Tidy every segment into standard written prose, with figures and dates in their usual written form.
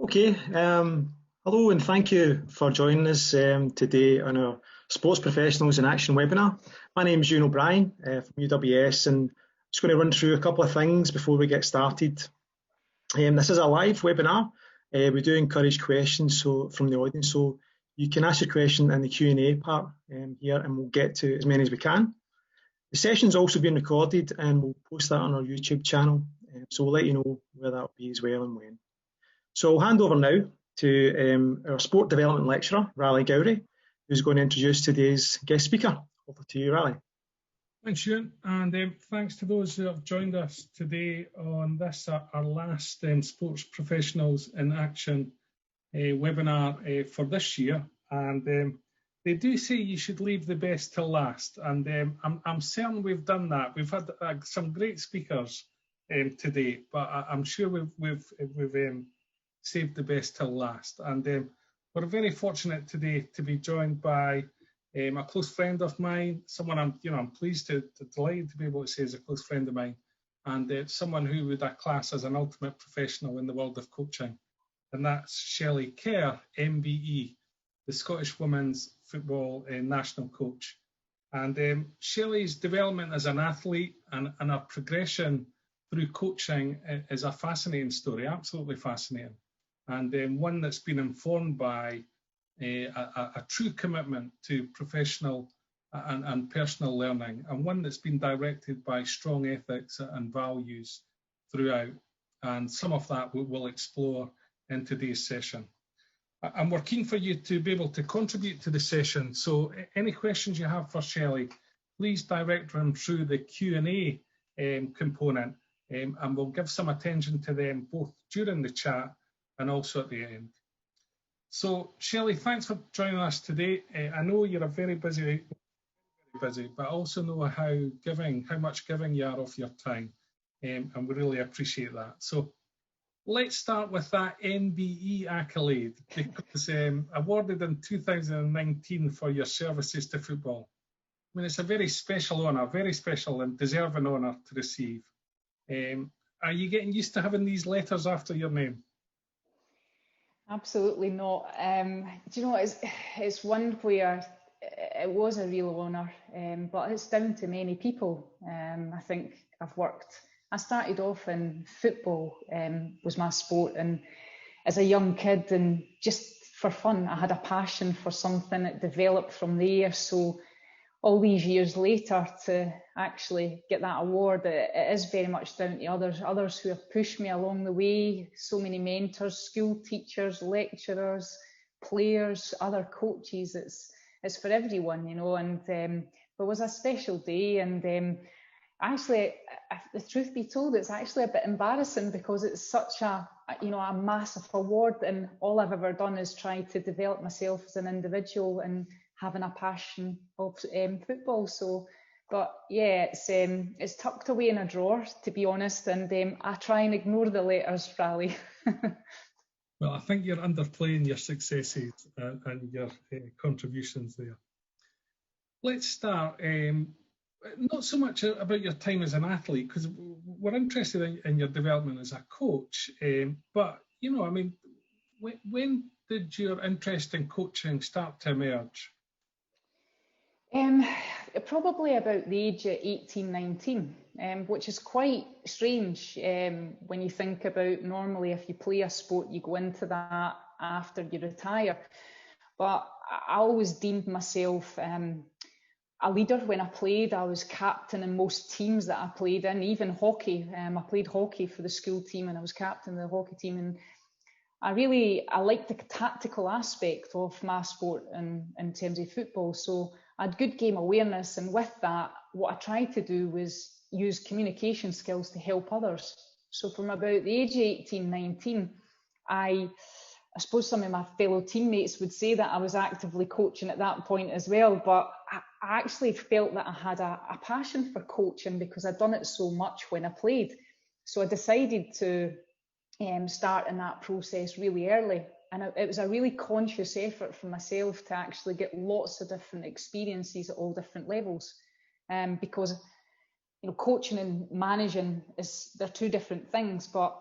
Okay, hello and thank you for joining us today on our Sports Professionals in Action webinar. My name is Ewan O'Brien from UWS, and I'm just going to run through a couple of things before we get started. This is a live webinar. We do encourage questions from the audience, so you can ask your question in the Q&A part here, and we'll get to as many as we can. The session's also being recorded, and we'll post that on our YouTube channel, so we'll let you know where that will be as well and when. So I'll hand over now to our Sport Development Lecturer, Raleigh Gowrie, who's going to introduce today's guest speaker. Over to you, Raleigh. Thanks, Ewan, and thanks to those who have joined us today on this, our last Sports Professionals in Action webinar for this year. And they do say you should leave the best till last, and I'm certain we've done that. We've had some great speakers today, but I'm sure we've saved the best till last. And we're very fortunate today to be joined by a close friend of mine, someone I'm pleased delighted to be able to say is a close friend of mine, and someone who would class as an ultimate professional in the world of coaching, and that's Shelley Kerr MBE, the Scottish Women's Football national coach. And Shelley's development as an athlete and her progression through coaching is a fascinating story, absolutely fascinating, and one that's been informed by a true commitment to professional and personal learning, and one that's been directed by strong ethics and values throughout. And some of that we'll explore in today's session. And we're keen for you to be able to contribute to the session. So any questions you have for Shelley, please direct them through the Q&A component, and we'll give some attention to them both during the chat and also at the end. So Shelley, thanks for joining us today. I know you're a very busy, but I also know how much giving you are of your time, and we really appreciate that. So let's start with that MBE accolade, because awarded in 2019 for your services to football. I mean, it's a very special honour, very special and deserving honour to receive. Are you getting used to having these letters after your name? Absolutely not. Do you know, it's one where it was a real honour, but it's down to many people. I think I started off in football, was my sport, and as a young kid, and just for fun, I had a passion for something that developed from there. So all these years later, to actually get that award, it is very much down to others who have pushed me along the way. So many mentors, school teachers, lecturers, players, other coaches. It's for everyone, you know. And it was a special day, and actually, the truth be told, it's actually a bit embarrassing because it's such a massive award, and all I've ever done is try to develop myself as an individual and having a passion of football. So, but yeah, it's tucked away in a drawer, to be honest, and I try and ignore the letters, Raleigh. Well, I think you're underplaying your successes and your contributions there. Let's start. Not so much about your time as an athlete, because we're interested in your development as a coach, but you know, I mean, when did your interest in coaching start to emerge? Probably about the age of 18, 19, which is quite strange when you think about, normally if you play a sport, you go into that after you retire. But I always deemed myself a leader when I played. I was captain in most teams that I played in, even hockey. I played hockey for the school team, and I was captain of the hockey team. And I liked the tactical aspect of my sport in terms of football. So I had good game awareness, and with that, what I tried to do was use communication skills to help others. So from about the age of 18, 19, I suppose some of my fellow teammates would say that I was actively coaching at that point as well, but I actually felt that I had a passion for coaching because I'd done it so much when I played. So I decided to start in that process really early. And it was a really conscious effort for myself to actually get lots of different experiences at all different levels. Because, you know, coaching and managing they're two different things, but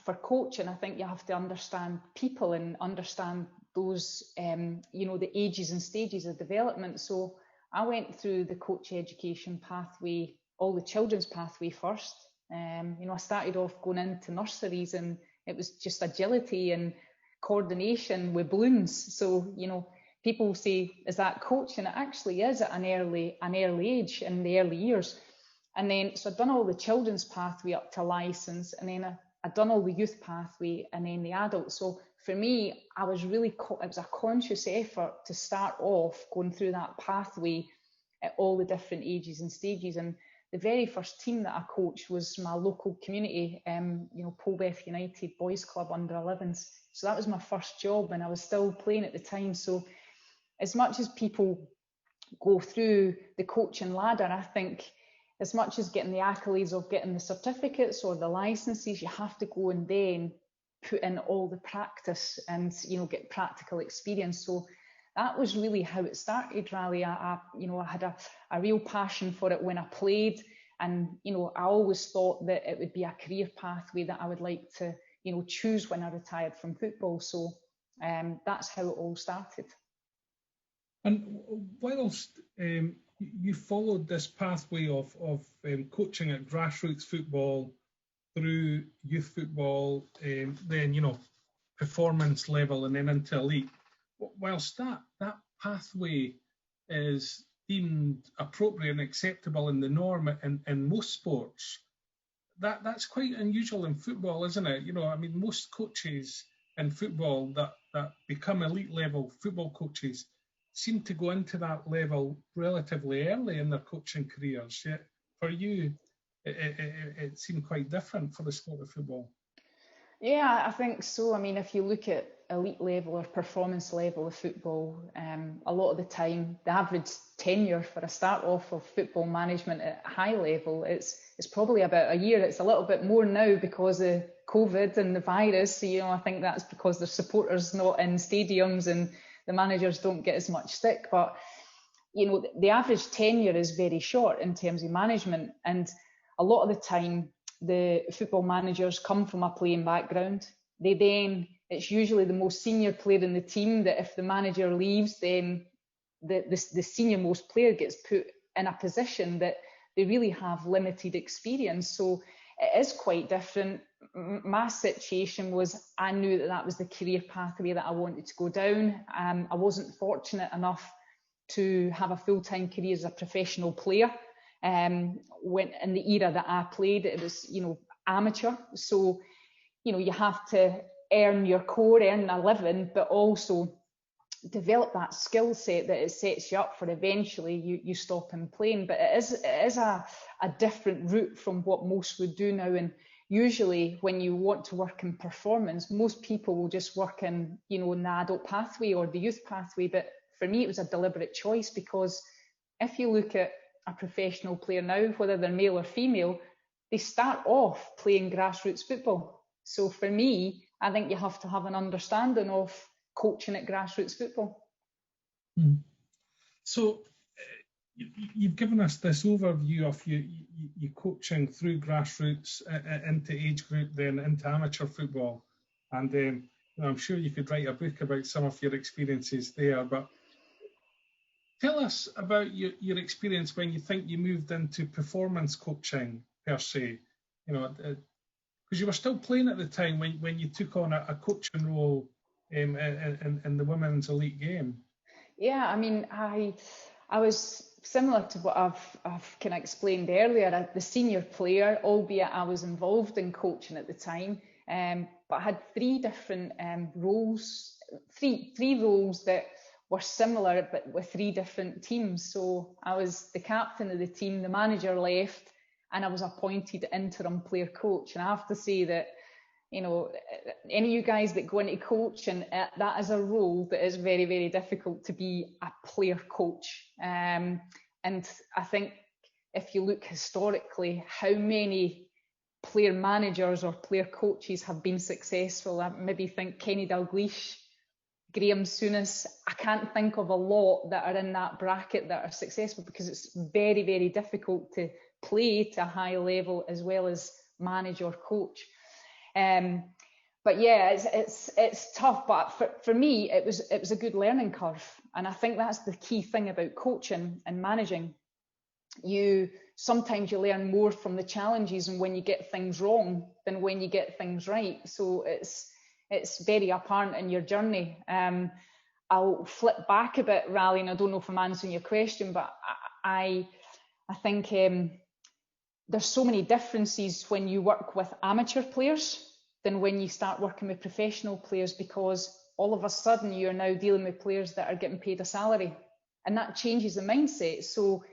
for coaching, I think you have to understand people and understand those, the ages and stages of development. So I went through the coach education pathway, all the children's pathway first. I started off going into nurseries, and it was just agility and coordination with balloons. So, people say, is that coaching? It actually is at an early age, in the early years. And then, so I'd done all the children's pathway up to licence, and then I'd done all the youth pathway, and then the adult. So for me, it was a conscious effort to start off going through that pathway at all the different ages and stages. And the very first team that I coached was my local community, Polbeth United Boys Club under 11s. So that was my first job, and I was still playing at the time. So as much as people go through the coaching ladder, I think as much as getting the accolades of getting the certificates or the licenses, you have to go and then put in all the practice and, get practical experience. So that was really how it started, really. I had a real passion for it when I played, and, I always thought that it would be a career pathway that I would like to, choose when I retired from football. So that's how it all started. And whilst you followed this pathway of coaching at grassroots football through youth football, then, performance level and then into elite, whilst that pathway is deemed appropriate and acceptable in the norm in most sports, that's quite unusual in football, isn't it? Most coaches in football that become elite level football coaches seem to go into that level relatively early in their coaching careers. Yet for you, it seemed quite different for the sport of football. Yeah, I think so. If you look at elite level or performance level of football, a lot of the time, the average tenure for a start off of football management at high level, it's probably about a year. It's a little bit more now because of COVID and the virus. So, I think that's because the supporters not in stadiums and the managers don't get as much stick. But, the average tenure is very short in terms of management. And a lot of the time, the football managers come from a playing background. It's usually the most senior player in the team that if the manager leaves, then the senior most player gets put in a position that they really have limited experience. So it is quite different. My situation was, I knew that was the career pathway that I wanted to go down. I wasn't fortunate enough to have a full-time career as a professional player. When in the era that I played, it was, amateur. So, you have to earn your core, earn a living, but also develop that skill set that it sets you up for eventually you stop in playing. But it is a different route from what most would do now. And usually when you want to work in performance, most people will just work in, in the adult pathway or the youth pathway. But for me, it was a deliberate choice, because if you look at a professional player now, whether they're male or female, they start off playing grassroots football. So for me, I think you have to have an understanding of coaching at grassroots football. So you've given us this overview of you coaching through grassroots into age group, then into amateur football. And I'm sure you could write a book about some of your experiences there, but tell us about your experience when you think you moved into performance coaching per se, because you were still playing at the time when you took on a coaching role in the women's elite game. Yeah, I was similar to what I've kind of explained earlier, the senior player, albeit I was involved in coaching at the time, but I had three different roles, three roles that were similar but with three different teams. So I was the captain of the team, the manager left, and I was appointed interim player coach. And I have to say that, any of you guys that go into coaching, that is a role that is very, very difficult to be a player coach. And I think if you look historically, how many player managers or player coaches have been successful, I maybe think Kenny Dalglish, Graham Souness, I can't think of a lot that are in that bracket that are successful, because it's very, very difficult to play to a high level as well as manage or coach. But yeah, it's tough. But for me, it was a good learning curve, and I think that's the key thing about coaching and managing. Sometimes you learn more from the challenges and when you get things wrong than when you get things right. So it's very apparent in your journey. I'll flip back a bit, Raleigh, and I don't know if I'm answering your question, but I think there's so many differences when you work with amateur players than when you start working with professional players, because all of a sudden you're now dealing with players that are getting paid a salary, and that changes the mindset. So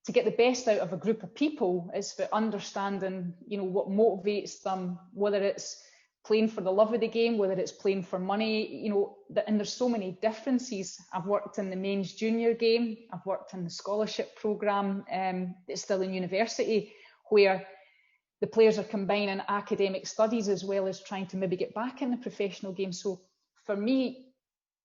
to get the best out of a group of people, it's about understanding, what motivates them, whether it's playing for the love of the game, whether it's playing for money, and there's so many differences. I've worked in the men's junior game, I've worked in the scholarship programme at Stirling University, where the players are combining academic studies as well as trying to maybe get back in the professional game. So for me,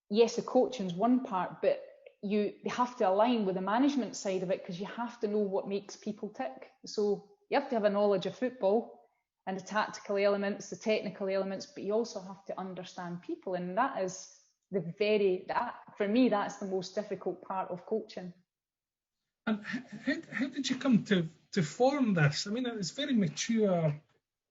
yes, the coaching's one part, but they have to align with the management side of it, because you have to know what makes people tick. So you have to have a knowledge of football and the tactical elements, the technical elements, but you also have to understand people, and that is for me, that's the most difficult part of coaching. And how did you come to form this? I mean, it's very mature,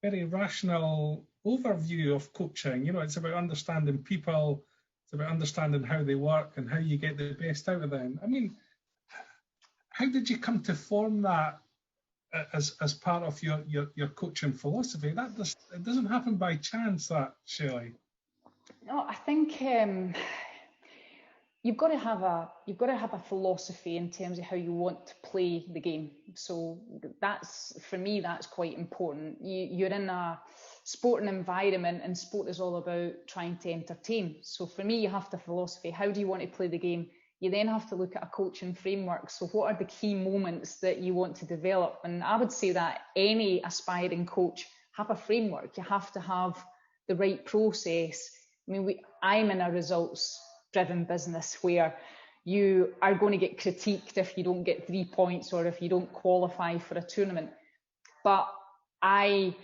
very rational overview of coaching. It's about understanding people, it's about understanding how they work and how you get the best out of them. I mean, how did you come to form that as part of your coaching philosophy? It doesn't happen by chance, that, Shelley. No, I think you've got to have a philosophy in terms of how you want to play the game. So for me that's quite important. You're in a sporting environment, and sport is all about trying to entertain. So for me, you have to philosophy. How do you want to play the game? You then have to look at a coaching framework. So what are the key moments that you want to develop? And I would say that any aspiring coach have a framework. You have to have the right process. I mean, I'm in a results-driven business where you are going to get critiqued if you don't get 3 points or if you don't qualify for a tournament. But I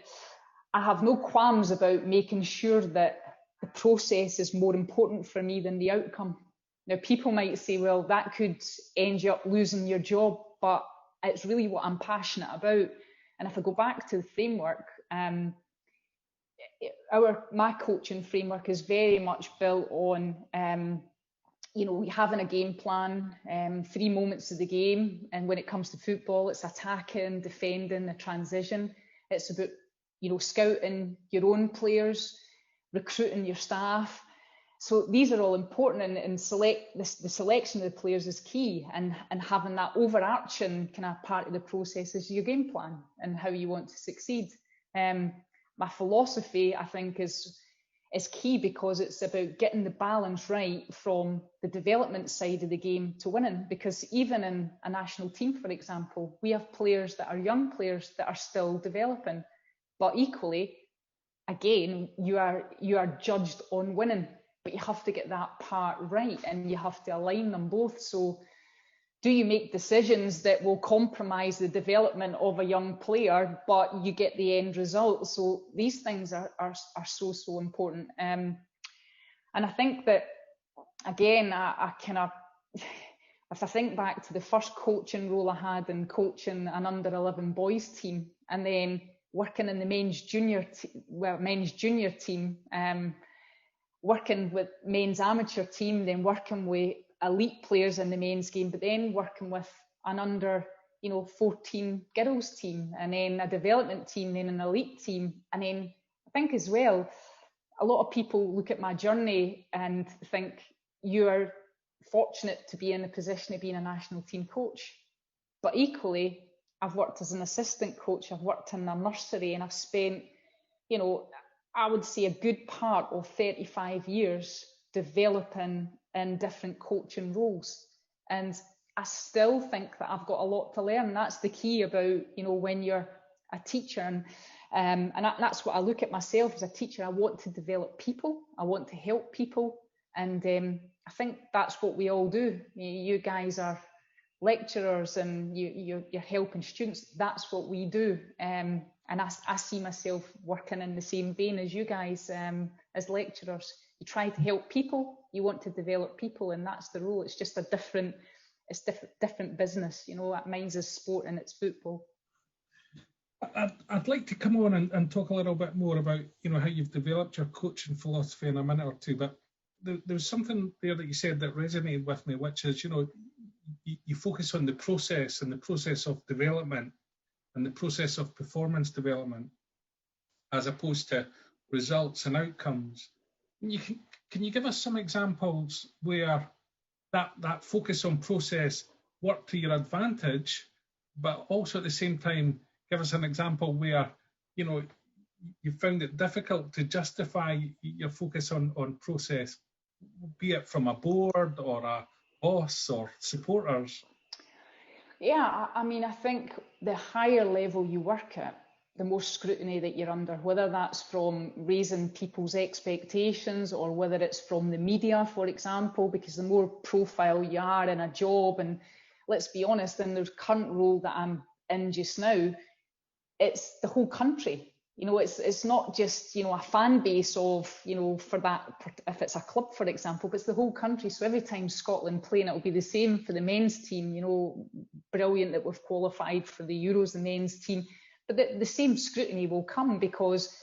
have no qualms about making sure that the process is more important for me than the outcome. Now, people might say, well, that could end you up losing your job, but it's really what I'm passionate about. And if I go back to the framework, my coaching framework is very much built on, having a game plan, 3 moments of the game. And when it comes to football, it's attacking, defending, the transition. It's about, scouting your own players, recruiting your staff. So these are all important, and the selection of the players is key, and having that overarching kind of part of the process is your game plan and how you want to succeed. My philosophy, I think, is key, because it's about getting the balance right from the development side of the game to winning. Because even in a national team, for example, we have players that are young players that are still developing, but equally, again, you are judged on winning. But you have to get that part right, and you have to align them both. So do you make decisions that will compromise the development of a young player, but you get the end result? So these things are so important. And I think that, again, if I think back to the first coaching role I had in coaching an under-11 boys team, and then working in the men's junior team, working with men's amateur team, then working with elite players in the men's game, but then working with an under 14 girls team, and then a development team, then an elite team. And then I think as well, a lot of people look at my journey and think you are fortunate to be in the position of being a national team coach. But equally, I've worked as an assistant coach, I've worked in a nursery, and I've spent, I would say a good part of 35 years developing in different coaching roles. And I still think that I've got a lot to learn. That's the key about, when you're a teacher. And that's what I look at myself as a teacher. I want to develop people. I want to help people. And I think that's what we all do. You guys are lecturers and you're helping students. That's what we do. And I see myself working in the same vein as you guys as lecturers. You try to help people, you want to develop people, and that's the role. It's just different business. Mine's is sport and it's football. I'd like to come on and talk a little bit more about how you've developed your coaching philosophy in a minute or two, but there's something there that you said that resonated with me, which is you focus on the process and the process of development and the process of performance development as opposed to results and outcomes. Can you give us some examples where that focus on process worked to your advantage, but also at the same time give us an example where you found it difficult to justify your focus on process, be it from a board or a boss or supporters? Yeah, I think the higher level you work at, the more scrutiny that you're under, whether that's from raising people's expectations or whether it's from the media, for example, because the more profile you are in a job, and let's be honest, in the current role that I'm in just now, it's the whole country. It's not just, a fan base of, for that, if it's a club, for example, but it's the whole country. So every time Scotland play, and it'll be the same for the men's team, brilliant that we've qualified for the Euros, the men's team, but the same scrutiny will come because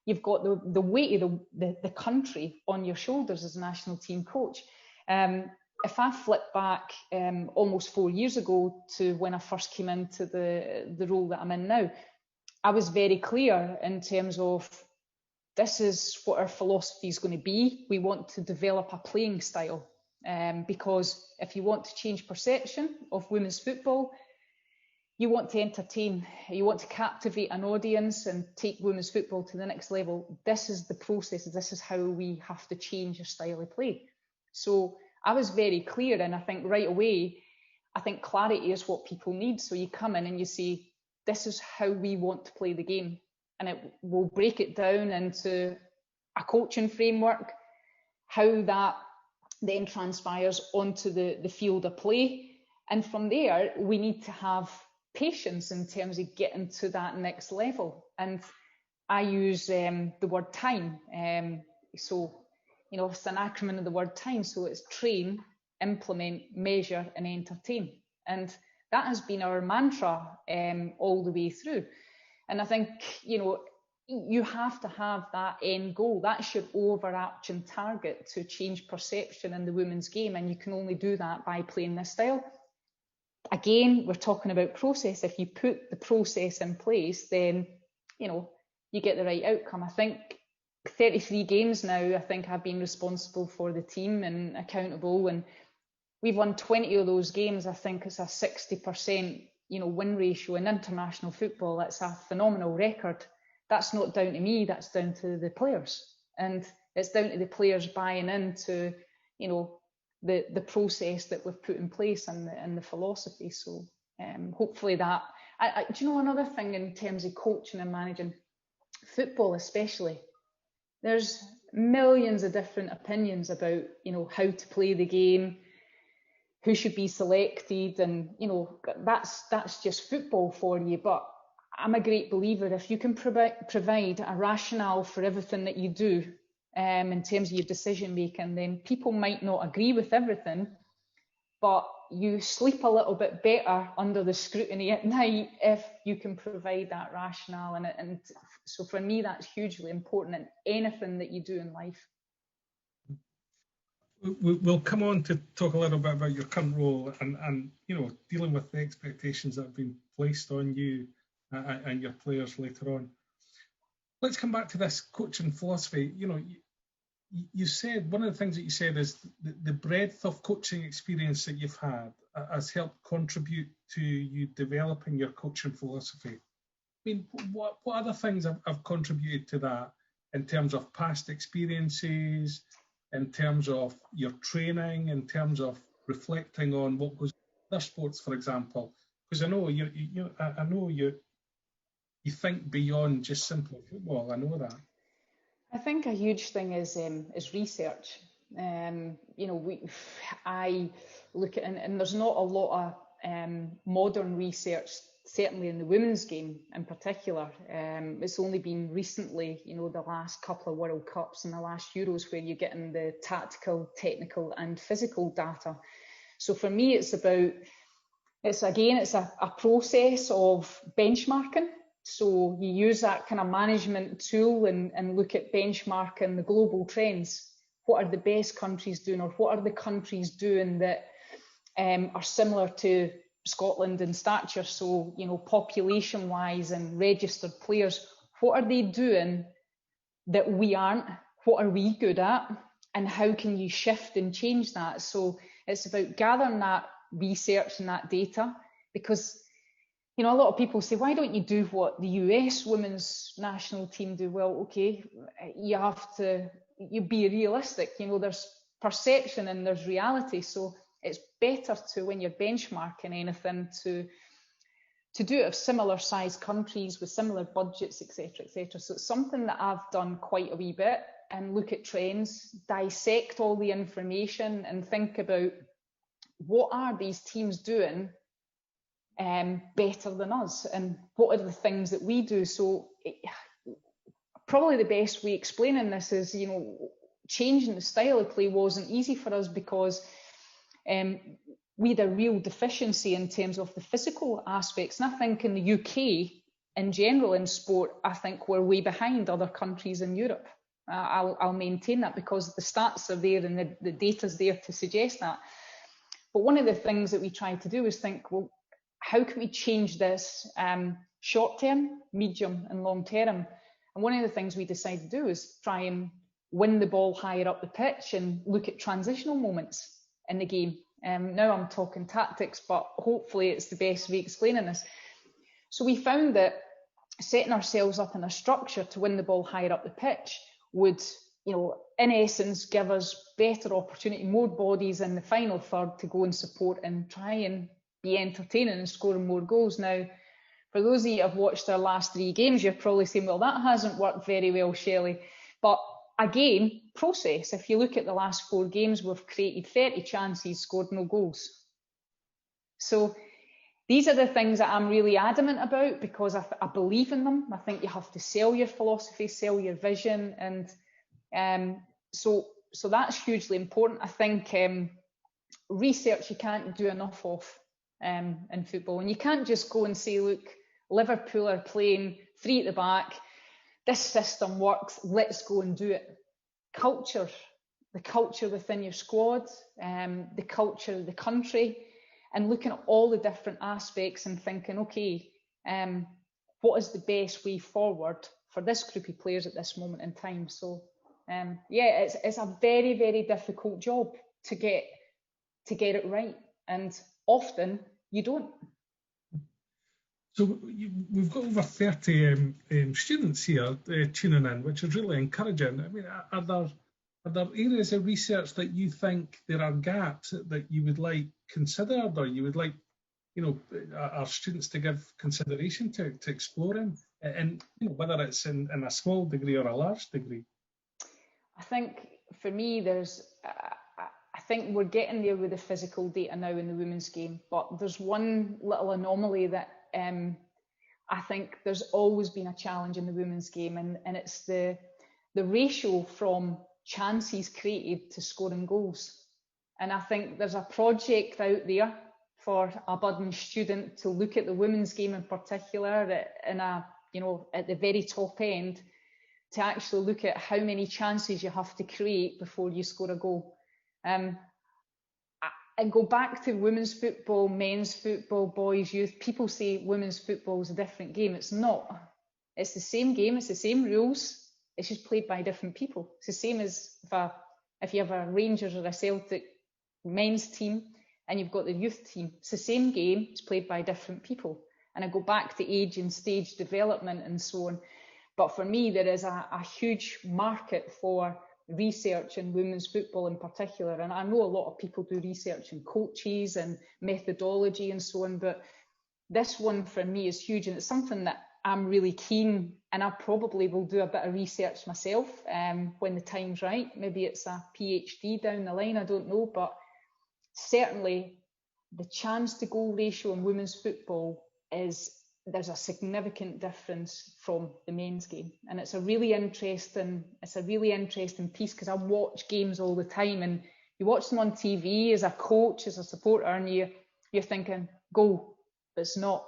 you've got the weight of the country on your shoulders as a national team coach. If I flip back almost 4 years ago to when I first came into the role that I'm in now, I was very clear in terms of this is what our philosophy is going to be. We want to develop a playing style because if you want to change perception of women's football, you want to entertain, you want to captivate an audience and take women's football to the next level. This is the process. This is how we have to change our style of play. So I was very clear, and I think right away, I think clarity is what people need. So you come in and you say, this is how we want to play the game. And it will break it down into a coaching framework, how that then transpires onto the field of play. And from there, we need to have patience in terms of getting to that next level. And I use the word time. So, it's an acronym of the word time. So it's train, implement, measure, and entertain. And that has been our mantra all the way through. And I think, you have to have that end goal. That's your overarching target to change perception in the women's game. And you can only do that by playing this style. Again, we're talking about process. If you put the process in place, then, you get the right outcome. I think 33 games now, I think I've been responsible for the team and accountable. And we've won 20 of those games. I think it's a 60%, win ratio in international football. That's a phenomenal record. That's not down to me, that's down to the players. And it's down to the players buying into, the process that we've put in place and the philosophy. So hopefully that, do you know another thing in terms of coaching and managing football especially? There's millions of different opinions about, how to play the game, who should be selected, and, that's just football for you. But I'm a great believer if you can provide a rationale for everything that you do in terms of your decision making, then people might not agree with everything, but you sleep a little bit better under the scrutiny at night if you can provide that rationale. And so for me, that's hugely important in anything that you do in life. We'll come on to talk a little bit about your current role and dealing with the expectations that have been placed on you and your players later on. Let's come back to this coaching philosophy. You said, one of the things that you said is the breadth of coaching experience that you've had has helped contribute to you developing your coaching philosophy. I mean, what other things have contributed to that in terms of past experiences, in terms of your training, in terms of reflecting on what goes on in other sports, for example? Because I know you think beyond just simply football. I know that. I think a huge thing is research. I look at, and there's not a lot of modern research certainly in the women's game in particular. It's only been recently, the last couple of World Cups and the last Euros where you're getting the tactical, technical and physical data. So for me, it's a process of benchmarking. So you use that kind of management tool and look at benchmarking the global trends. What are the best countries doing, or what are the countries doing that are similar to Scotland in stature? So, population wise and registered players, what are they doing that we aren't? What are we good at? And how can you shift and change that? So it's about gathering that research and that data, because a lot of people say, why don't you do what the US women's national team do? Well, okay, you be realistic. There's perception and there's reality. So it's better to, when you're benchmarking anything, to do it of similar sized countries with similar budgets, etc., etc. So it's something that I've done quite a wee bit, and look at trends, dissect all the information and think about what are these teams doing better than us, and what are the things that we do. So probably the best way explaining this is, changing the style of play wasn't easy for us, because we had a real deficiency in terms of the physical aspects. And I think in the UK in general in sport, I think we're way behind other countries in Europe. I'll maintain that, because the stats are there and the data's there to suggest that. But one of the things that we try to do is think, well, how can we change this short term, medium and long term? And one of the things we decided to do is try and win the ball higher up the pitch and look at transitional moments in the game. Now I'm talking tactics, but hopefully it's the best way of explaining this. So we found that setting ourselves up in a structure to win the ball higher up the pitch would, in essence, give us better opportunity, more bodies in the final third to go and support and try and be entertaining and scoring more goals. Now, for those of you that have watched our last 3 games, you're probably saying, well, that hasn't worked very well, Shelley. But again, process. If you look at the last 4 games, we've created 30 chances, scored no goals. So these are the things that I'm really adamant about, because I believe in them. I think you have to sell your philosophy, sell your vision. And so that's hugely important. I think research you can't do enough of in football. And you can't just go and say, look, Liverpool are playing 3 at the back. This system works, let's go and do it. Culture, the culture within your squad, the culture of the country, and looking at all the different aspects and thinking, okay, what is the best way forward for this group of players at this moment in time? So, it's a very, very difficult job to get it right, and often you don't. So we've got over 30 students here tuning in, which is really encouraging. I mean, are there areas of research that you think there are gaps that you would like considered, or you would like, our students to give consideration to exploring, and whether it's in a small degree or a large degree? I think for me, I think we're getting there with the physical data now in the women's game, but there's one little anomaly that I think there's always been a challenge in the women's game, and it's the ratio from chances created to scoring goals. And I think there's a project out there for a budding student to look at the women's game in particular at the very top end, to actually look at how many chances you have to create before you score a goal. And go back to women's football, men's football, boys, youth. People say women's football is a different game. It's not. It's the same game. It's the same rules. It's just played by different people. It's the same as if you have a Rangers or a Celtic men's team and you've got the youth team. It's the same game. It's played by different people. And I go back to age and stage development and so on. But for me, there is a huge market for research in women's football in particular, and I know a lot of people do research in coaches and methodology and so on, but this one for me is huge, and it's something that I'm really keen, and I probably will do a bit of research myself when the time's right. Maybe it's a PhD down the line, I don't know, but certainly the chance to goal ratio in women's football is there's a significant difference from the men's game, and it's a really interesting piece, because I watch games all the time, and you watch them on TV as a coach, as a supporter, and you're thinking goal, but it's not.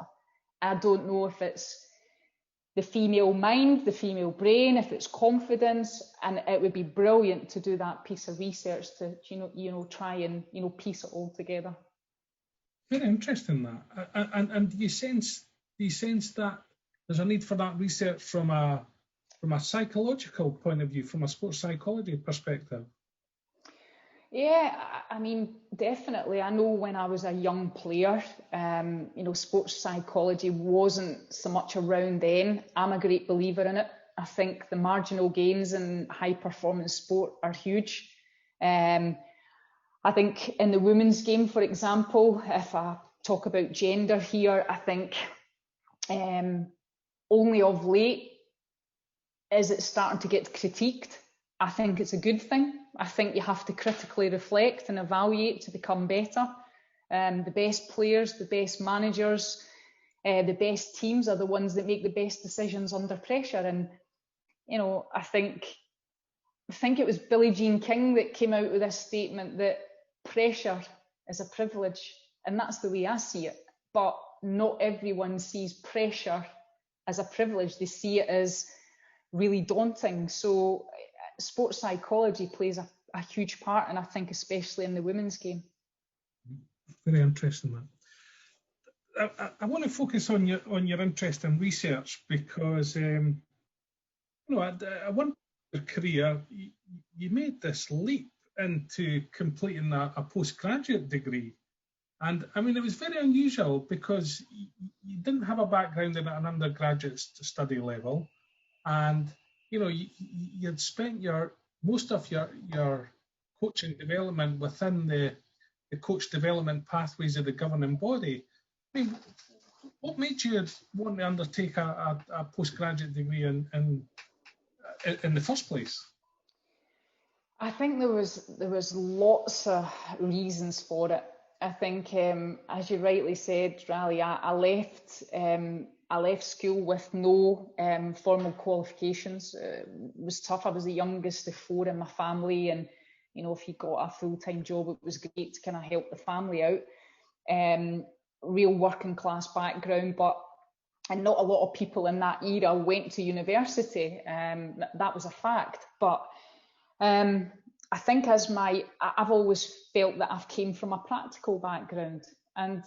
I don't know if it's the female mind, the female brain, if it's confidence, and it would be brilliant to do that piece of research to try and piece it all together. Very interesting, that. And do you sense that there's a need for that research from a psychological point of view, from a sports psychology perspective? Yeah, I mean, definitely. I know when I was a young player, sports psychology wasn't so much around then. I'm a great believer in it. I think the marginal gains in high performance sport are huge. I think in the women's game, for example, if I talk about gender here, I think only of late is it starting to get critiqued. I think it's a good thing. I think you have to critically reflect and evaluate to become better. The best players, the best managers, the best teams are the ones that make the best decisions under pressure. And, I think it was Billie Jean King that came out with this statement that pressure is a privilege. And that's the way I see it. But not everyone sees pressure as a privilege. They see it as really daunting. So sports psychology plays a huge part, and I think especially in the women's game. Very interesting, man. I want to focus on your interest in research, because at one point in your career you made this leap into completing a postgraduate degree, and I mean it was very unusual, because you didn't have a background at an undergraduate study level, and you'd spent most of your coaching development within the coach development pathways of the governing body. I mean, what made you want to undertake a postgraduate degree in the first place? I think there was lots of reasons for it. I think, as you rightly said, Raleigh, I left school with no formal qualifications. It was tough. I was the youngest of four in my family, and if you got a full-time job, it was great to kind of help the family out. Real working class background, and not a lot of people in that era went to university. That was a fact. But I think I've always felt that I've came from a practical background, and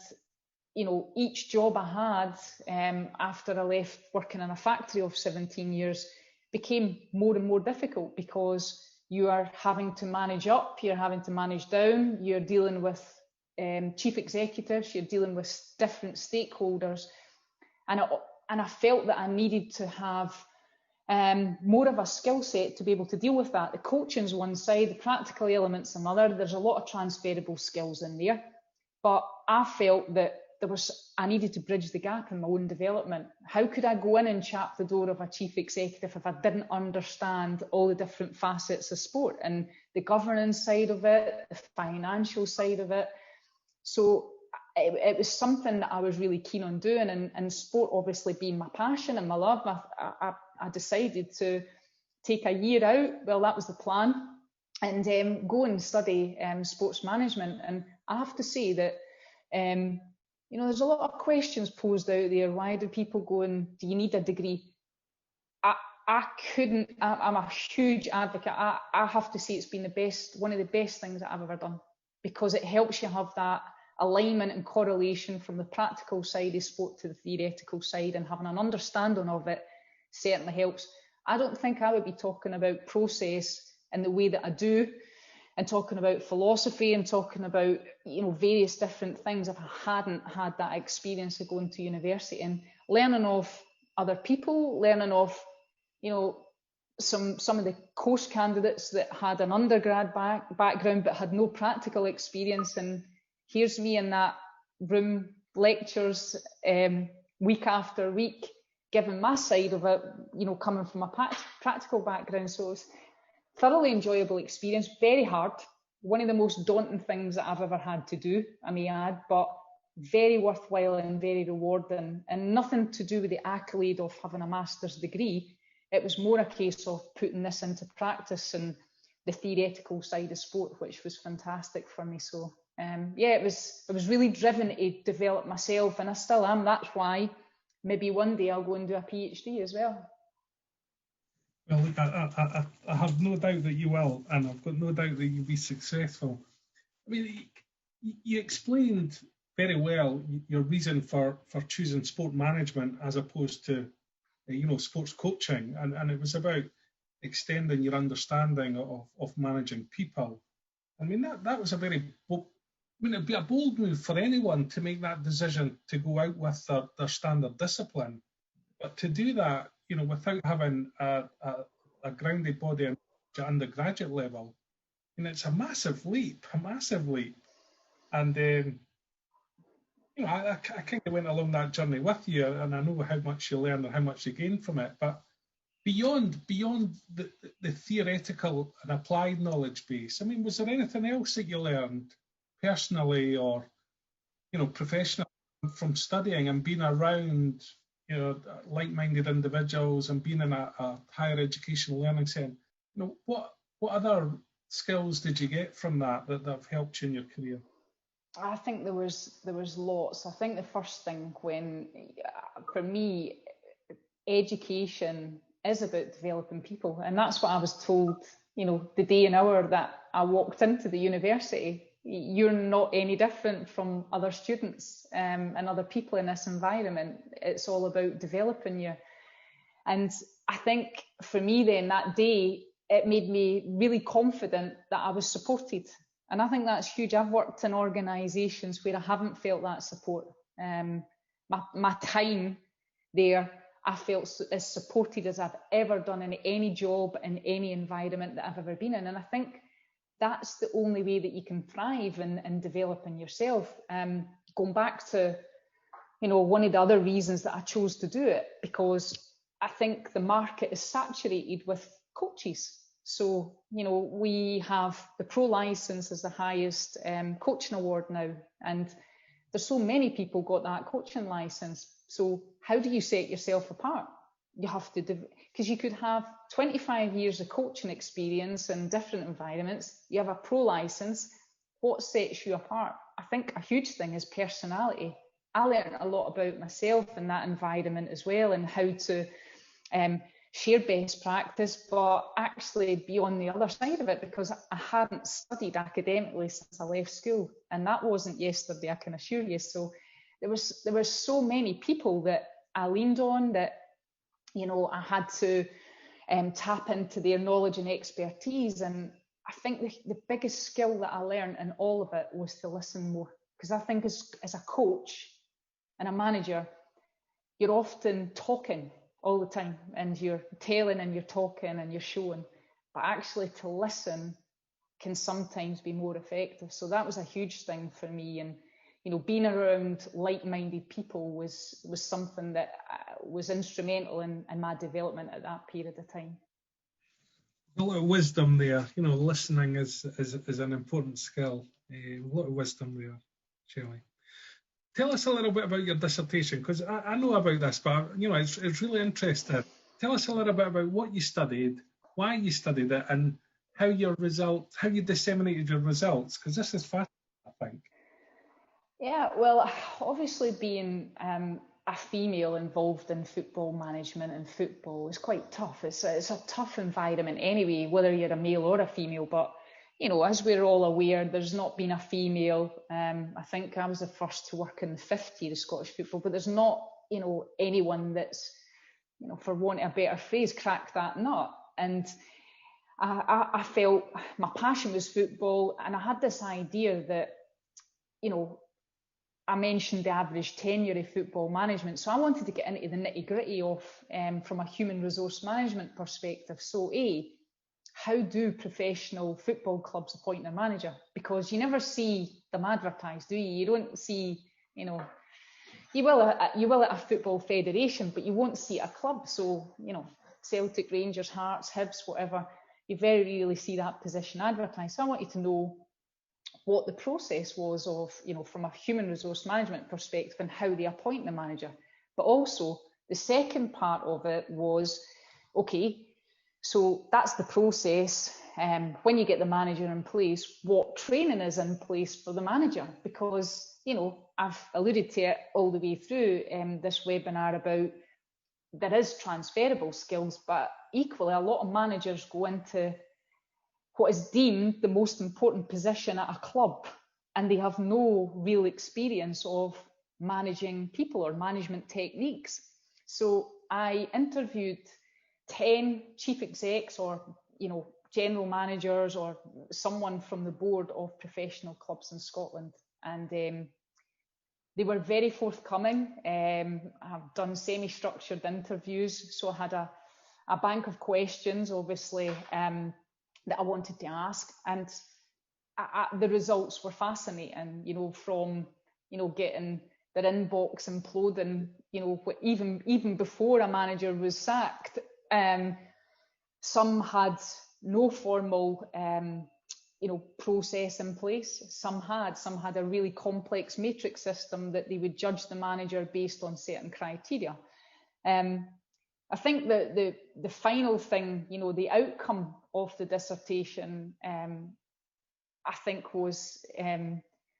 each job I had after I left working in a factory of 17 years became more and more difficult, because you are having to manage up, you're having to manage down, you're dealing with chief executives, you're dealing with different stakeholders, and I felt that I needed to have more of a skill set to be able to deal with that. The coaching's one side, the practical elements another. There's a lot of transferable skills in there, but I felt that I needed to bridge the gap in my own development. How could I go in and chap the door of a chief executive if I didn't understand all the different facets of sport and the governance side of it, the financial side of it? So it was something that I was really keen on doing, and sport obviously being my passion and my love, I decided to take a year out. Well, that was the plan, and go and study sports management. And I have to say that there's a lot of questions posed out there. Why do people go and do you need a degree? I'm a huge advocate. I have to say it's been one of the best things that I've ever done, because it helps you have that alignment and correlation from the practical side of sport to the theoretical side, and having an understanding of it certainly helps. I don't think I would be talking about process in the way that I do, and talking about philosophy and talking about various different things if I hadn't had that experience of going to university and learning of other people, learning of some of the course candidates that had an undergrad background but had no practical experience, and here's me in that room, lectures week after week, giving my side of it, coming from a practical background. So it's thoroughly enjoyable experience, very hard, one of the most daunting things that I've ever had to do, I may add, but very worthwhile and very rewarding, and nothing to do with the accolade of having a master's degree. It was more a case of putting this into practice and the theoretical side of sport, which was fantastic for me. So yeah, it was really driven to develop myself, and I still am. That's why maybe one day I'll go and do a PhD as well. Well, look, I have no doubt that you will, and I've got no doubt that you'll be successful. I mean, you explained very well your reason for choosing sport management as opposed to, sports coaching, and it was about extending your understanding of managing people. I mean, that was it'd be a bold move for anyone to make that decision to go out with their standard discipline, but to do that, without having a grounded body at undergraduate level, it's a massive leap. And I kind of went along that journey with you, and I know how much you learned and how much you gained from it. But beyond the theoretical and applied knowledge base, I mean, was there anything else that you learned personally or professionally from studying and being around like-minded individuals and being in a higher educational learning setting? What other skills did you get from that have helped you in your career? I think there was lots. I think the first thing, for me, education is about developing people, and that's what I was told, the day and hour that I walked into the university. You're not any different from other students and other people in this environment. It's all about developing you. And I think for me then that day, it made me really confident that I was supported. And I think that's huge. I've worked in organisations where I haven't felt that support. My time there, I felt as supported as I've ever done in any job, in any environment that I've ever been in. And I think that's the only way that you can thrive and develop in yourself. Going back to, one of the other reasons that I chose to do it, because I think the market is saturated with coaches. So, we have the pro license as the highest coaching award now, and there's so many people got that coaching license. So how do you set yourself apart? You have to, because you could have 25 years of coaching experience in different environments. You have a pro license. What sets you apart? I think a huge thing is personality. I learned a lot about myself in that environment as well, and how to share best practice, but actually be on the other side of it, because I hadn't studied academically since I left school, and that wasn't yesterday, I can assure you. So there was so many people that I leaned on, that I had to tap into their knowledge and expertise. And I think the biggest skill that I learned in all of it was to listen more, because I think as a coach and a manager, you're often talking all the time, and you're telling and you're talking and you're showing, but actually to listen can sometimes be more effective. So that was a huge thing for me, and being around like-minded people was something that was instrumental in my development at that period of time. A lot of wisdom there. Listening is an important skill. A lot of wisdom there, Shelley. Tell us a little bit about your dissertation, because I know about this, but it's really interesting. Tell us a little bit about what you studied, why you studied it, and how you disseminated your results, because this is fascinating, I think. Yeah, well, obviously being a female involved in football management and football is quite tough. It's a tough environment anyway, whether you're a male or a female, but as we're all aware, there's not been a female. I think I was the first to work in the 50s of Scottish football, but there's not, anyone that's, for want of a better phrase, cracked that nut. And I felt my passion was football, and I had this idea that, I mentioned the average tenure of football management. So I wanted to get into the nitty-gritty of, from a human resource management perspective. So how do professional football clubs appoint their manager? Because you never see them advertised, do you? You don't see, you will at a football federation, but you won't see at a club. So, Celtic, Rangers, Hearts, Hibs, whatever, you very rarely see that position advertised. So I wanted to know what the process was of, from a human resource management perspective and how they appoint the manager. But also the second part of it was, okay, so that's the process. When you get the manager in place, what training is in place for the manager? Because, I've alluded to it all the way through this webinar about there is transferable skills, but equally a lot of managers go into what is deemed the most important position at a club, and they have no real experience of managing people or management techniques. So I interviewed 10 chief execs or, general managers or someone from the board of professional clubs in Scotland. And they were very forthcoming. I've done semi-structured interviews, so I had a bank of questions, obviously, that I wanted to ask, and the results were fascinating. From getting their inbox imploding, even before a manager was sacked. Some had no formal process in place. Some had a really complex matrix system that they would judge the manager based on certain criteria. I think that the final thing, the outcome of the dissertation, I think was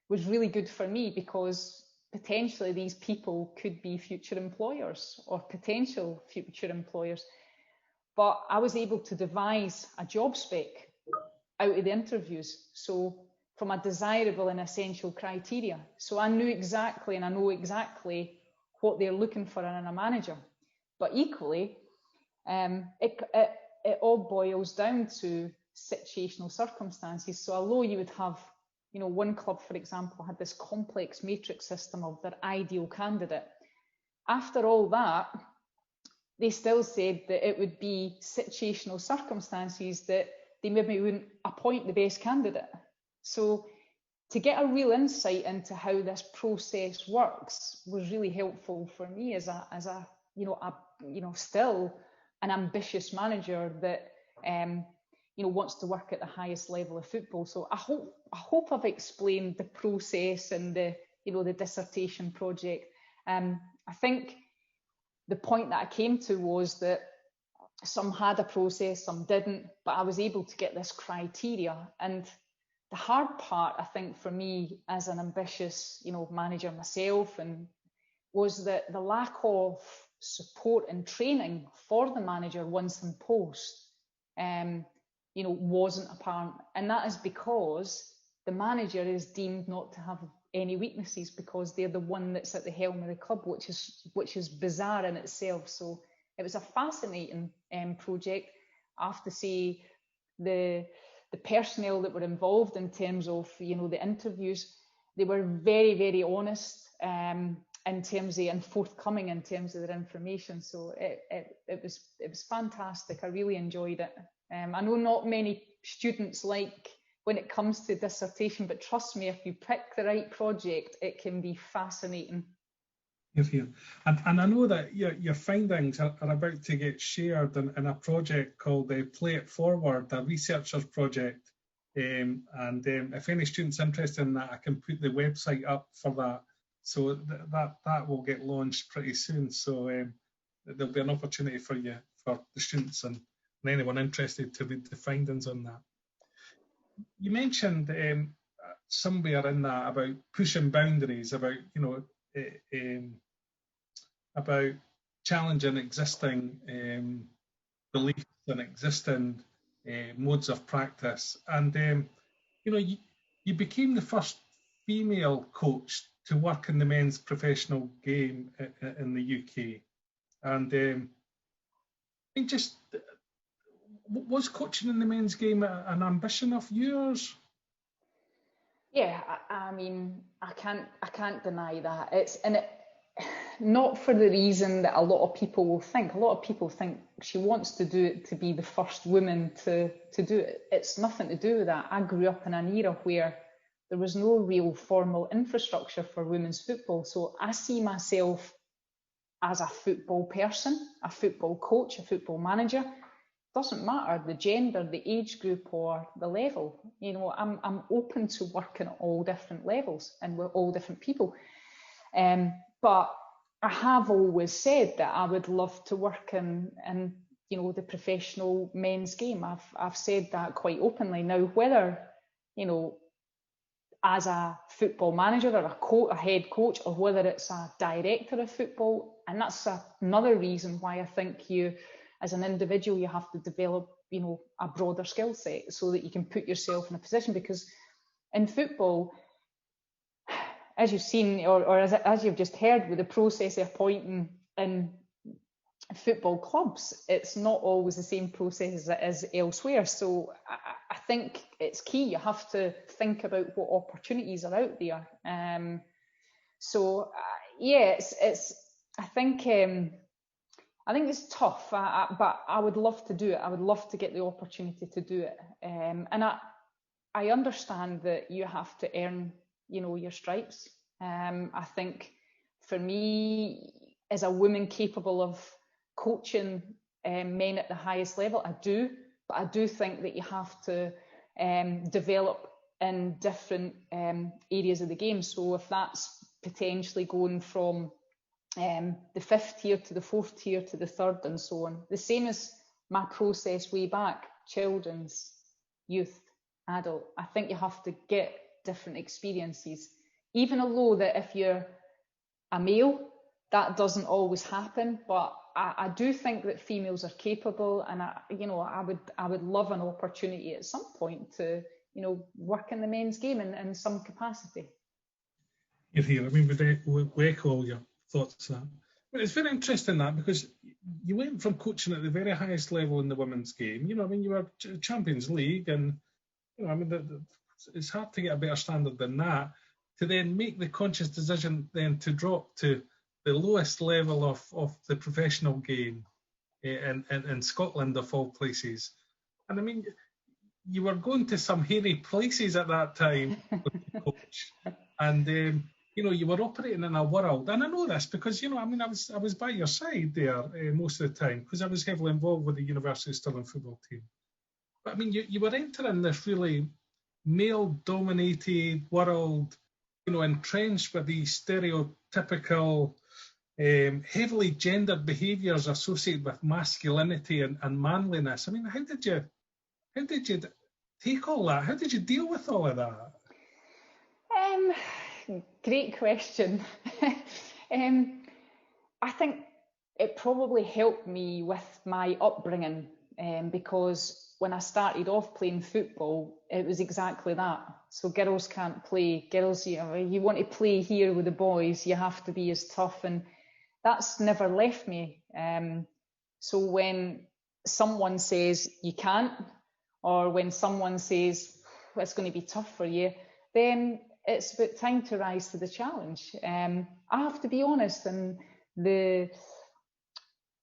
really good for me, because potentially these people could be future employers or potential future employers. But I was able to devise a job spec out of the interviews, so from a desirable and essential criteria. So I knew exactly, and I know exactly what they're looking for in a manager. But equally, it all boils down to situational circumstances. So although you would have, one club, for example, had this complex matrix system of their ideal candidate, after all that, they still said that it would be situational circumstances that they maybe wouldn't appoint the best candidate. So to get a real insight into how this process works was really helpful for me as a still an ambitious manager that wants to work at the highest level of football. So I hope I've explained the process and the dissertation project. I think the point that I came to was that some had a process, some didn't, but I was able to get this criteria. And the hard part, I think, for me as an ambitious, manager myself, and was that the lack of support and training for the manager once in post, wasn't apparent. And that is because the manager is deemed not to have any weaknesses, because they're the one that's at the helm of the club, which is bizarre in itself. So it was a fascinating project. I have to say the personnel that were involved in terms of the interviews, they were very, very honest in terms of, and forthcoming in terms of their information. So it was fantastic. I really enjoyed it. I know not many students like when it comes to dissertation, but trust me, if you pick the right project, it can be fascinating. Here. And I know that your findings are about to get shared in a project called Play It Forward, a researchers project. If any students interested in that, I can put the website up for that. So that will get launched pretty soon. So there'll be an opportunity for the students and anyone interested to read the findings on that. You mentioned somewhere in that about pushing boundaries, about about challenging existing beliefs and existing modes of practice, and you became the first female coach to work in the men's professional game in the UK, and was coaching in the men's game an ambition of yours? Yeah, I mean, I can't deny that. Not for the reason that a lot of people will think. A lot of people think she wants to do it to be the first woman to do it. It's nothing to do with that. I grew up in an era where there was no real formal infrastructure for women's football. So I see myself as a football person, a football coach, a football manager. doesn't matter the gender, the age group, or the level. You know, I'm open to working at all different levels and with all different people. But I have always said that I would love to work in you know, the professional men's game. I've said that quite openly. Now, whether, you know, as a football manager or a head coach, or whether it's a director of football, and that's another reason why I think you, as an individual, you have to develop, you know, a broader skill set so that you can put yourself in a position. Because in football, as you've seen, or as you've just heard, with the process of appointing in football clubs, it's not always the same process as it is elsewhere. So I think it's key. You have to think about what opportunities are out there. Yeah, it's. I think it's tough, but I would love to do it. I would love to get the opportunity to do it. And I understand that you have to earn, you know, your stripes. I think for me, as a woman capable of coaching men at the highest level, I do. But I do think that you have to develop in different areas of the game. So if that's potentially going from the 5th tier to the 4th tier to the 3rd and so on, the same as my process way back, children's, youth, adult, I think you have to get different experiences. Even although that if you're a male, that doesn't always happen, but I do think that females are capable, and I would love an opportunity at some point to, you know, work in the men's game in some capacity. You're here. I mean, we echo all your thoughts on that. But it's very interesting that, because you went from coaching at the very highest level in the women's game. You know, I mean, you were Champions League, and you know, I mean, it's hard to get a better standard than that. To then make the conscious decision then to drop to the lowest level of the professional game in Scotland, of all places. And I mean, you were going to some hairy places at that time with the coach. And, you know, you were operating in a world. And I know this because, you know, I mean, I was by your side there most of the time, because I was heavily involved with the University of Stirling football team. But I mean, you were entering this really male-dominated world, you know, entrenched with these stereotypical, heavily gendered behaviours associated with masculinity and manliness. I mean, how did you take all that? How did you deal with all of that? Great question. I think it probably helped me with my upbringing, because when I started off playing football, it was exactly that. So girls can't play. Girls, you know, you want to play here with the boys, you have to be as tough, and that's never left me. So when someone says you can't, or when someone says it's going to be tough for you, then it's about time to rise to the challenge. I have to be honest, in the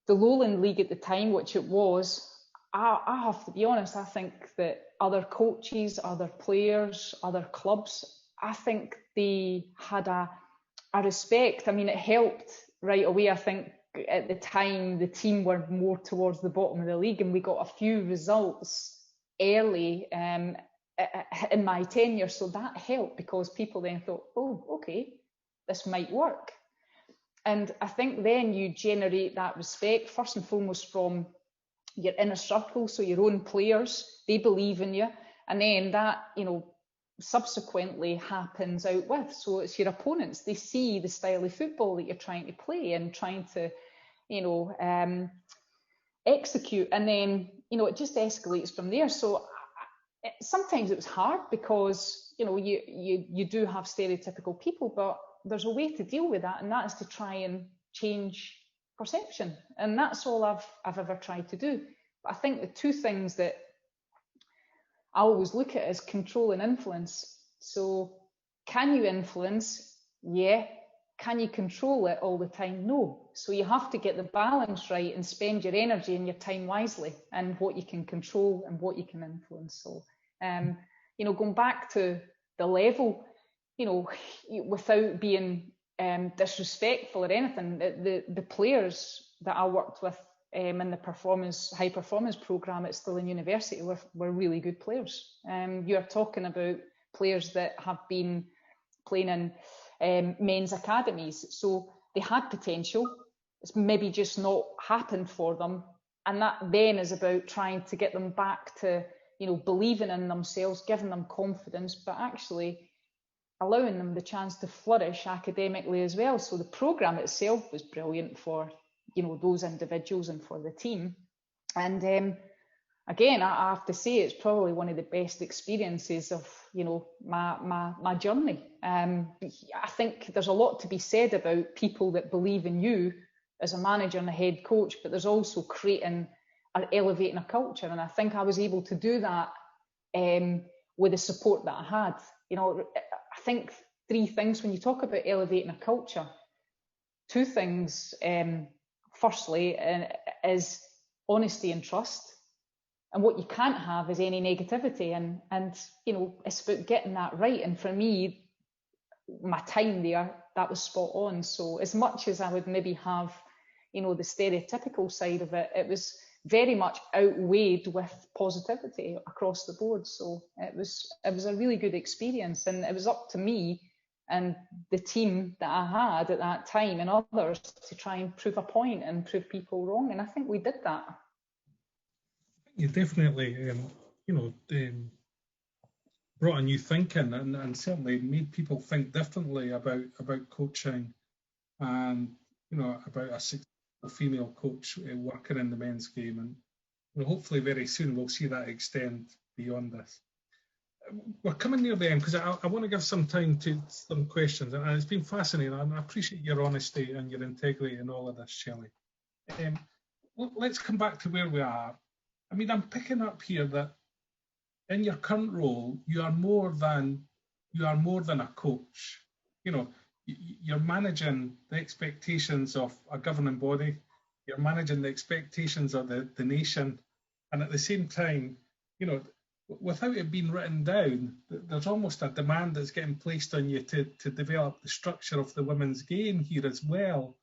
Lowland League at the time, which it was, I have to be honest, I think that other coaches, other players, other clubs, I think they had a respect. I mean, it helped right away. I think at the time the team were more towards the bottom of the league, and we got a few results early in my tenure, so that helped, because people then thought, oh, okay, this might work. And I think then you generate that respect, first and foremost, from your inner circle, so your own players, they believe in you, and then that, you know, subsequently happens out with. So it's your opponents, they see the style of football that you're trying to play and trying to, you know, execute, and then, you know, it just escalates from there. So sometimes it was hard, because, you know, you do have stereotypical people, but there's a way to deal with that, and that is to try and change perception, and that's all I've ever tried to do. But I think the two things that I always look at is control and influence. So can you influence? Yeah. Can you control it all the time? No. So you have to get the balance right and spend your energy and your time wisely, and what you can control and what you can influence. So you know, going back to the level, you know, without being disrespectful or anything, the players that I worked with in the high performance programme at Stirling University were really good players. You're talking about players that have been playing in men's academies, so they had potential. It's maybe just not happened for them, and that then is about trying to get them back to, believing in themselves, giving them confidence, but actually allowing them the chance to flourish academically as well. So the programme itself was brilliant for, those individuals and for the team. And again, I have to say, it's probably one of the best experiences of, my journey. I think there's a lot to be said about people that believe in you as a manager and a head coach, but there's also creating or elevating a culture. And I think I was able to do that with the support that I had. I think 3 things when you talk about elevating a culture. 2 things. Firstly, is honesty and trust. And what you can't have is any negativity. And it's about getting that right. And for me, my time there, that was spot on. So as much as I would maybe have, the stereotypical side of it, it was very much outweighed with positivity across the board. So it was a really good experience, and it was up to me and the team that I had at that time and others to try and prove a point and prove people wrong. And I think we did that. You definitely, brought a new thinking and certainly made people think differently about coaching and, about a successful female coach working in the men's game. And hopefully very soon we'll see that extend beyond this. We're coming near the end because I want to give some time to some questions, and it's been fascinating. I appreciate your honesty and your integrity in all of this, Shelley. Let's come back to where we are. I mean, I'm picking up here that in your current role, you are more than a coach. You're managing the expectations of a governing body. You're managing the expectations of the nation, and at the same time, without it being written down, there's almost a demand that's getting placed on you to develop the structure of the women's game here as well.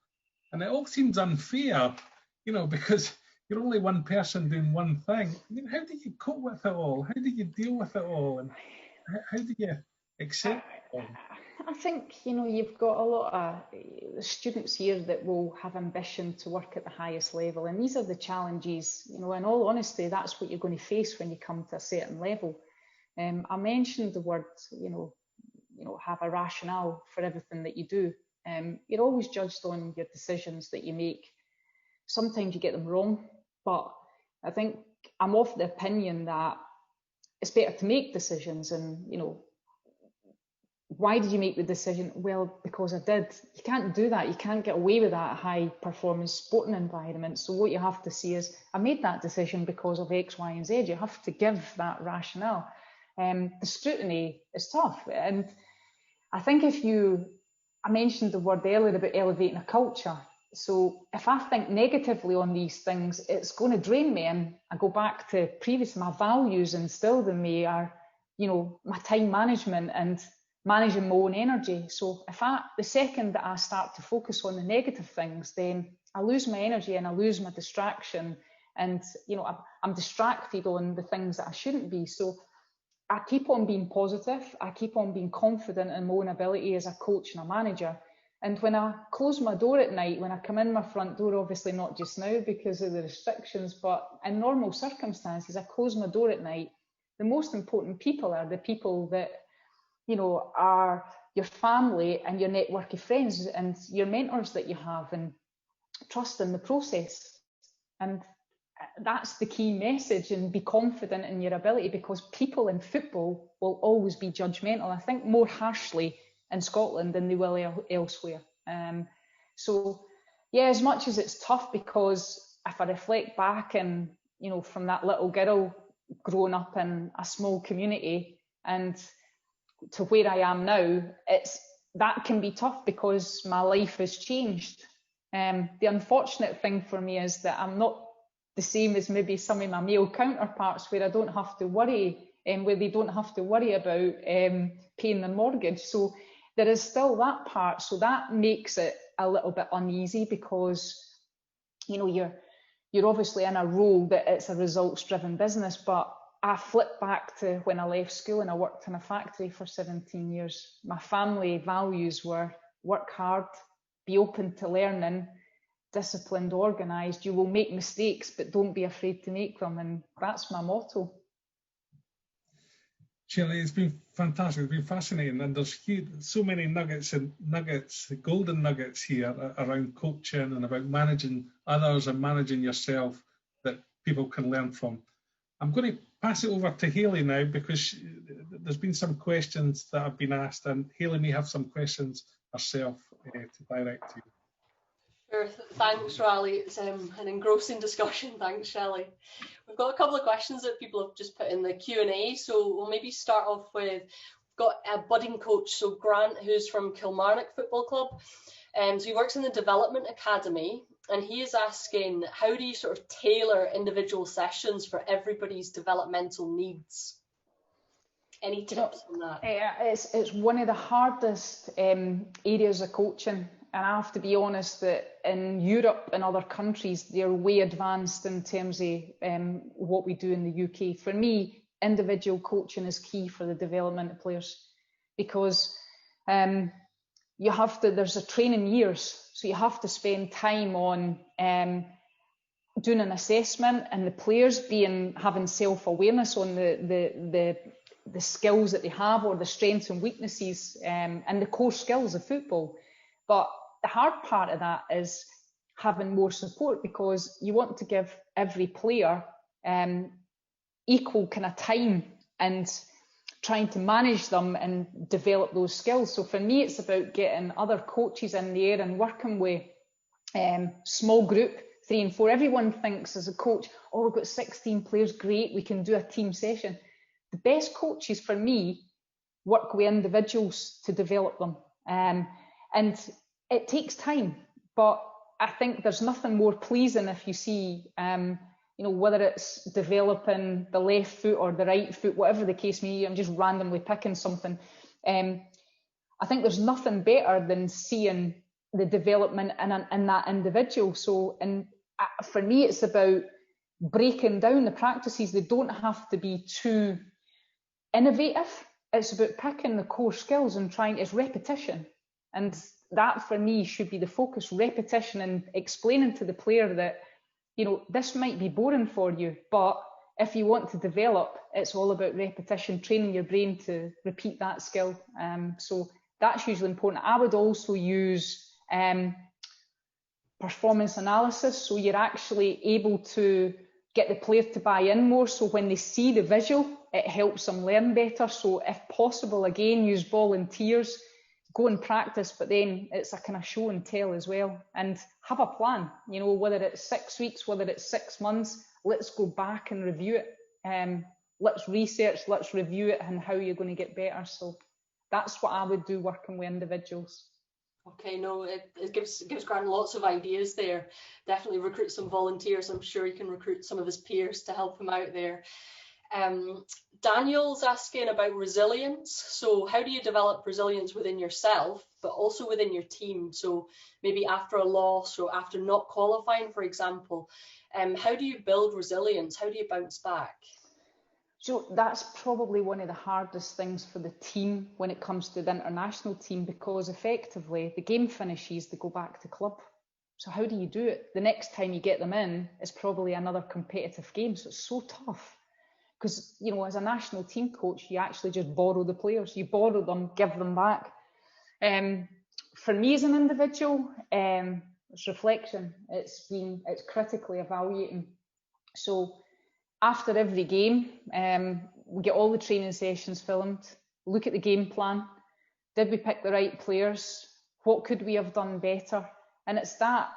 And it all seems unfair, because you're only one person doing one thing. I mean, how do you cope with it all? How do you deal with it all? And how do you accept it all? I think, you've got a lot of students here that will have ambition to work at the highest level. And these are the challenges, in all honesty, that's what you're going to face when you come to a certain level. I mentioned the word, have a rationale for everything that you do. You're always judged on your decisions that you make. Sometimes you get them wrong, but I think I'm of the opinion that it's better to make decisions and, why did you make the decision? Well, because I did. You can't do that. You can't get away with that at high performance sporting environment. So what you have to see is, I made that decision because of X, Y, and Z. You have to give that rationale. The scrutiny is tough. And I think I mentioned the word earlier about elevating a culture. So if I think negatively on these things, it's going to drain me. And I go back to my values instilled in me are, my time management and managing my own energy. So the second that I start to focus on the negative things, then I lose my energy and I lose my distraction, and I'm distracted on the things that I shouldn't be. So I keep on being positive. I keep on being confident in my own ability as a coach and a manager. And when I close my door at night, when I come in my front door, obviously not just now because of the restrictions, but in normal circumstances, I close my door at night. The most important people are the people that are your family and your network of friends and your mentors that you have, and trust in the process. And that's the key message, and be confident in your ability, because people in football will always be judgmental. I think more harshly in Scotland than they will elsewhere. So yeah, as much as it's tough, because if I reflect back and, from that little girl growing up in a small community and to where I am now, that can be tough because my life has changed. The unfortunate thing for me is that I'm not the same as maybe some of my male counterparts, where I don't have to worry, where they don't have to worry about paying the mortgage. So there is still that part. So that makes it a little bit uneasy, because you're you're obviously in a role that it's a results-driven business, but I flip back to when I left school and I worked in a factory for 17 years. My family values were work hard, be open to learning, disciplined, organised. You will make mistakes, but don't be afraid to make them. And that's my motto. Shelley, it's been fantastic. It's been fascinating, and there's so many golden nuggets here around coaching and about managing others and managing yourself that people can learn from. I'm going to pass it over to Hayley now, because there's been some questions that have been asked, and Hayley may have some questions herself to direct to you. Sure, thanks, Riley. It's an engrossing discussion. Thanks, Shelley. We've got a couple of questions that people have just put in the Q&A, so we'll maybe start off with, we've got a budding coach, so Grant, who's from Kilmarnock Football Club. So he works in the Development Academy, and he is asking, how do you sort of tailor individual sessions for everybody's developmental needs? Any tips on that? It's one of the hardest areas of coaching. And I have to be honest that in Europe and other countries, they're way advanced in terms of what we do in the UK. For me, individual coaching is key for the development of players, because there's a training years, so you have to spend time on doing an assessment, and the players having self-awareness on the skills that they have, or the strengths and weaknesses, and the core skills of football. But the hard part of that is having more support, because you want to give every player equal kind of time and trying to manage them and develop those skills. So for me, it's about getting other coaches in there and working with small group, 3 and 4. Everyone thinks as a coach, oh, we've got 16 players, great, we can do a team session. The best coaches for me work with individuals to develop them. And it takes time, but I think there's nothing more pleasing if you see, whether it's developing the left foot or the right foot, whatever the case may be. I'm just randomly picking something. I think there's nothing better than seeing the development in that individual. So, for me, it's about breaking down the practices. They don't have to be too innovative. It's about picking the core skills and it's repetition. And that for me should be the focus, repetition, and explaining to the player that, this might be boring for you, but if you want to develop, it's all about repetition, training your brain to repeat that skill. So that's usually important. I would also use performance analysis, so you're actually able to get the player to buy in more, so when they see the visual, it helps them learn better. So if possible, again, use volunteers, go and practice, but then it's a kind of show and tell as well, and have a plan, whether it's 6 weeks, whether it's 6 months, let's go back and review it. Let's research, let's review it, and how you're going to get better. So that's what I would do working with individuals. Okay, no, it gives Grant lots of ideas there. Definitely recruit some volunteers. I'm sure he can recruit some of his peers to help him out there. Daniel's asking about resilience. So how do you develop resilience within yourself, but also within your team? So maybe after a loss or after not qualifying, for example, how do you build resilience? How do you bounce back? So that's probably one of the hardest things for the team when it comes to the international team, because effectively the game finishes, they go back to club. So how do you do it? The next time you get them in is probably another competitive game. So it's so tough. Because, as a national team coach, you actually just borrow the players. You borrow them, give them back. For me as an individual, it's reflection. It's critically evaluating. So after every game, we get all the training sessions filmed, look at the game plan. Did we pick the right players? What could we have done better? And it's that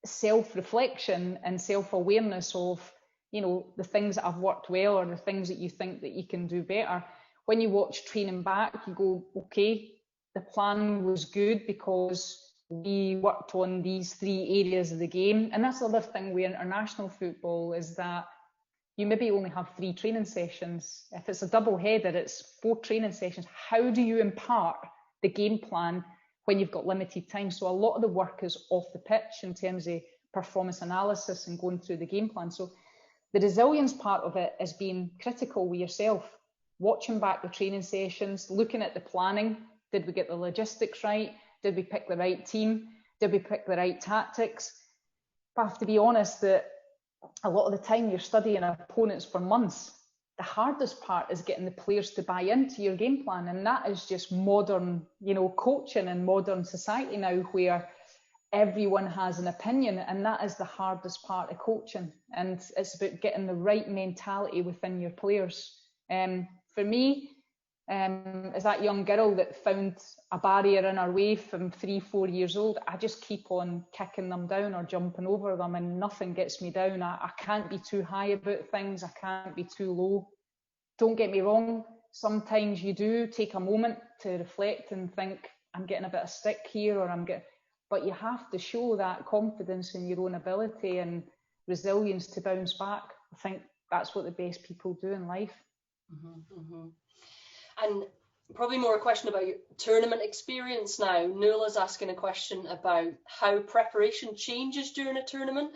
self-reflection and self-awareness of, the things that have worked well, or the things that you think that you can do better. When you watch training back, you go, okay, the plan was good because we worked on these 3 areas of the game. And that's the other thing with international football, is that you maybe only have 3 training sessions. If it's a double header, it's 4 training sessions. How do you impart the game plan when you've got limited time? So a lot of the work is off the pitch in terms of performance analysis and going through the game plan. So the resilience part of it is being critical with yourself, watching back the training sessions, looking at the planning. Did we get the logistics right? Did we pick the right team? Did we pick the right tactics? But I have to be honest that a lot of the time you're studying opponents for months. The hardest part is getting the players to buy into your game plan, and that is just modern, coaching and modern society now, where everyone has an opinion, and that is the hardest part of coaching. And it's about getting the right mentality within your players. For me, as that young girl that found a barrier in her way from 3-4 years old, I just keep on kicking them down or jumping over them, and nothing gets me down. I can't be too high about things. I can't be too low. Don't get me wrong. Sometimes you do take a moment to reflect and think, I'm getting a bit of stick here, or but you have to show that confidence in your own ability and resilience to bounce back. I think that's what the best people do in life. And probably more a question about your tournament experience now. Nuala's asking a question about how preparation changes during a tournament.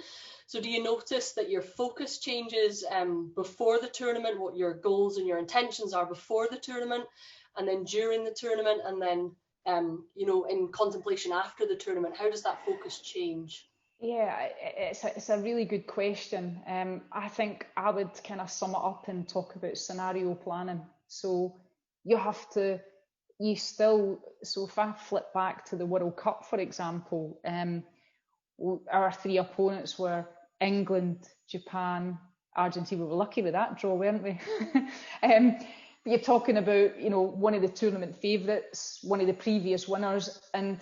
So do you notice that your focus changes before the tournament, what your goals and your intentions are before the tournament, and then during the tournament, and then in contemplation after the tournament? How does that focus change? Yeah, it's a really good question. I think I would kind of sum it up and talk about scenario planning. So so if I flip back to the World Cup, for example, our 3 opponents were England, Japan, Argentina. We were lucky with that draw, weren't we? You're talking about, one of the tournament favourites, one of the previous winners, and,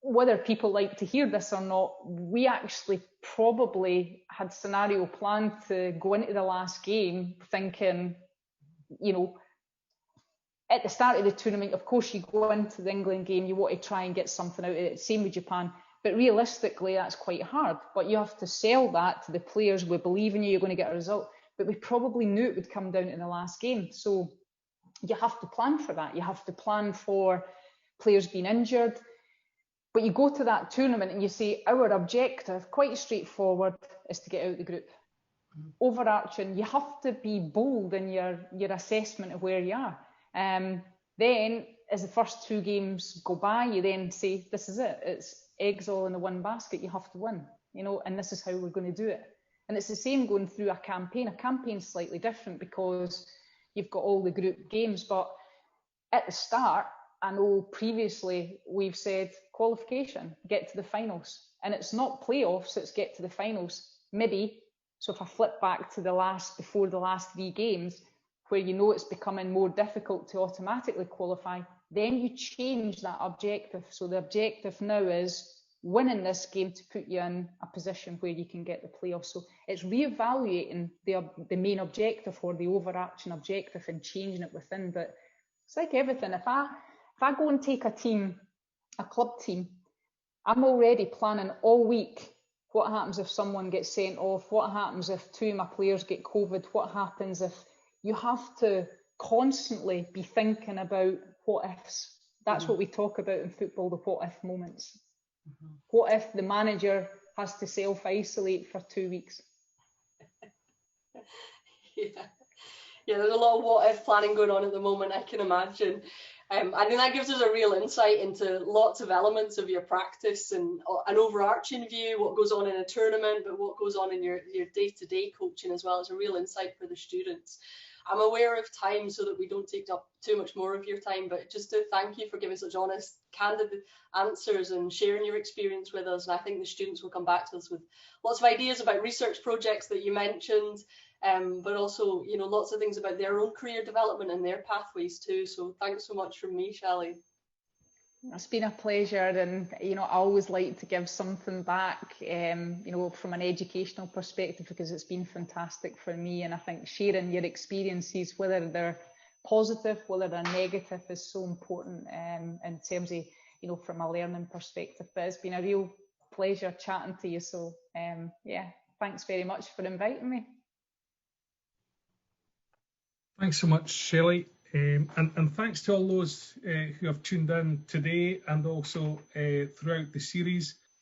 whether people like to hear this or not, we actually probably had scenario planned to go into the last game thinking, at the start of the tournament, of course, you go into the England game, you want to try and get something out of it. Same with Japan. But realistically, that's quite hard. But you have to sell that to the players. We believe in you, you're going to get a result. But we probably knew it would come down to the last game. So you have to plan for that. You have to plan for players being injured. But you go to that tournament and you say, our objective, quite straightforward, is to get out of the group. Overarching, you have to be bold in your assessment of where you are. Then, as the first 2 games go by, you then say, this is it. It's eggs all in the one basket. You have to win, and this is how we're going to do it. And it's the same going through a campaign. A campaign's slightly different because you've got all the group games. But at the start, I know previously we've said qualification, get to the finals. And it's not playoffs, it's get to the finals. Maybe, so if I flip back to before the last 3 games, where it's becoming more difficult to automatically qualify, then you change that objective. So the objective now is winning this game to put you in a position where you can get the playoffs. So it's reevaluating the main objective or the overarching objective and changing it within. But it's like everything. If I go and take a club team, I'm already planning all week. What happens if someone gets sent off? What happens if 2 of my players get COVID? What happens if... You have to constantly be thinking about what ifs. That's what we talk about in football, the what if moments. What if the manager has to self-isolate for 2 weeks? Yeah, there's a lot of what if planning going on at the moment, I can imagine. I think that gives us a real insight into lots of elements of your practice and an overarching view, what goes on in a tournament, but what goes on in your day-to-day coaching as well. It's a real insight for the students. I'm aware of time so that we don't take up too much more of your time, but just to thank you for giving such honest, candid answers and sharing your experience with us. And I think the students will come back to us with lots of ideas about research projects that you mentioned, but also, lots of things about their own career development and their pathways too. So thanks so much from me, Shelley. It's been a pleasure, and I always like to give something back, from an educational perspective, because it's been fantastic for me. And I think sharing your experiences, whether they're positive, whether they're negative, is so important in terms of, from a learning perspective. But it's been a real pleasure chatting to you. So thanks very much for inviting me. Thanks so much, Shelley. And thanks to all those who have tuned in today and also throughout the series.